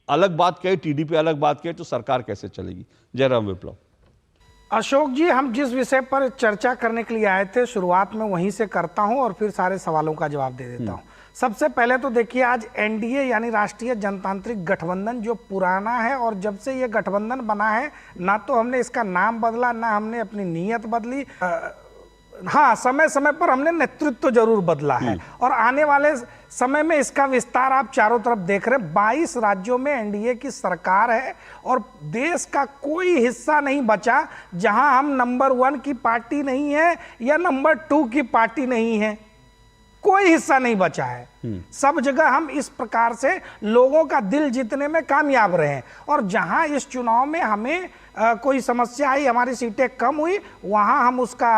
अलग बात कहे, टीडीपी अलग बात कहे, तो सरकार कैसे चलेगी? जयराम विप्लव। अशोक जी, हम जिस विषय पर चर्चा करने के लिए आए थे, शुरुआत में वहीं से करता हूं और फिर सारे सवालों का जवाब दे देता हूं। सबसे पहले तो देखिए, आज एनडीए यानी राष्ट्रीय जनतांत्रिक गठबंधन जो पुराना है, और जब से ये गठबंधन बना है, ना तो हमने इसका नाम बदला, ना हमने अपनी नीयत बदली। हाँ, समय समय पर हमने नेतृत्व जरूर बदला है, और आने वाले समय में इसका विस्तार आप चारों तरफ देख रहे हैं। 22 राज्यों में एनडीए की सरकार है, और देश का कोई हिस्सा नहीं बचा जहां हम नंबर 1 की पार्टी नहीं है या नंबर 2 की पार्टी नहीं है। कोई हिस्सा नहीं बचा है। सब जगह हम इस प्रकार से लोगों का दिल जीतने में कामयाब रहे हैं, और जहां इस चुनाव में हमें कोई समस्या आई, हमारी सीटें कम हुई, वहां हम उसका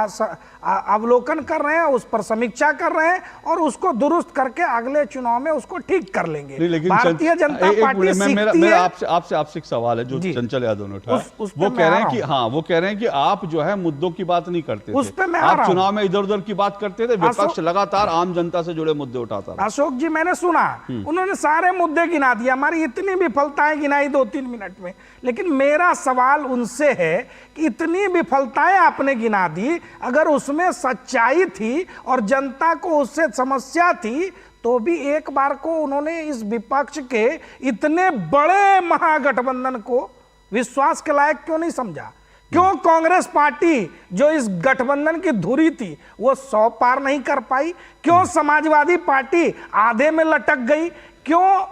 अवलोकन कर रहे हैं, उस पर समीक्षा कर रहे हैं, और उसको दुरुस्त करके अगले चुनाव में उसको ठीक कर लेंगे। भारतीय जनता पार्टी सीखती है। आपसे एक सवाल है जो चंचल यादव ने उठाया। वो कह रहे हैं कि हाँ, वो कह रहे हैं कि आप जो है मुद्दों की बात नहीं करते थे, आप चुनाव में इधर उधर की बात करते थे, विपक्ष लगातार आम जनता से जुड़े मुद्दे उठाता था। अशोक जी, मैंने सुना, उन्होंने सारे मुद्दे गिना दिया, हमारी इतनी विफलताएं गिनाई 2-3 मिनट में। लेकिन मेरा सवाल उनसे है कि इतनी विफलताएं आपने गिना दी, अगर उसमें सच्चाई थी और जनता को उससे समस्या थी, तो भी एक बार को उन्होंने इस विपक्ष के इतने बड़े महागठबंधन को विश्वास के लायक क्यों नहीं समझा? क्यों कांग्रेस पार्टी जो इस गठबंधन की धुरी थी वो 100 पार नहीं कर पाई? क्यों समाजवादी पार्टी आधे में लटक गई? क्यों?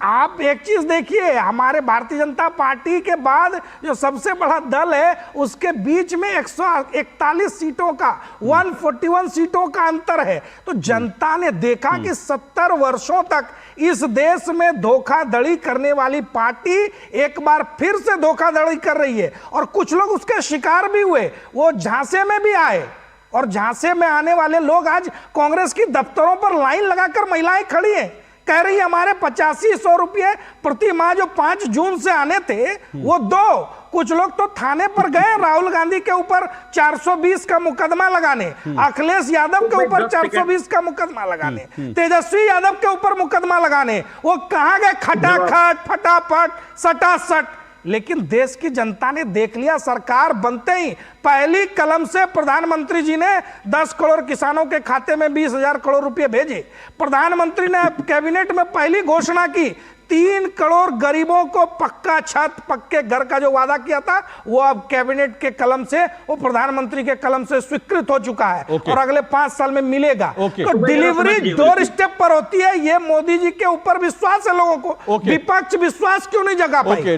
आप एक चीज देखिए, हमारे भारतीय जनता पार्टी के बाद जो सबसे बड़ा दल है, उसके बीच में 141 सीटों का 141 सीटों का अंतर है। तो जनता ने देखा कि 70 वर्षों तक इस देश में धोखाधड़ी करने वाली पार्टी एक बार फिर से धोखाधड़ी कर रही है, और कुछ लोग उसके शिकार भी हुए। वो झांसे में भी आए, और झांसे में आने वाले लोग आज कांग्रेस की दफ्तरों पर लाइन लगाकर महिलाएं खड़ी हैं, कह रही हमारे 85-100 रुपये प्रति माह जो 5 जून से आने थे वो दो। कुछ लोग तो थाने पर गए राहुल गांधी के ऊपर 420 का मुकदमा लगाने, अखिलेश यादव के ऊपर 420 का मुकदमा लगाने, तेजस्वी यादव के ऊपर मुकदमा लगाने। वो कहां गए? खटाखट, फटाफट, सटासट। लेकिन देश की जनता ने देख लिया, सरकार बनते ही पहली कलम से प्रधानमंत्री जी ने 10 करोड़ किसानों के खाते में 20,000 करोड़ रुपए भेजे। प्रधानमंत्री ने कैबिनेट में पहली घोषणा की, 3 करोड़ गरीबों को पक्का छत, पक्के घर का जो वादा किया था, वो अब कैबिनेट के कलम से, वो प्रधानमंत्री के कलम से स्वीकृत हो चुका है, और अगले 5 साल में मिलेगा। तो डिलीवरी डोर स्टेप पर होती है। ये मोदी जी के ऊपर विश्वास है लोगों को, विपक्ष विश्वास क्यों नहीं जगा पाई?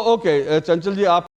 ओके, चंचल जी, आप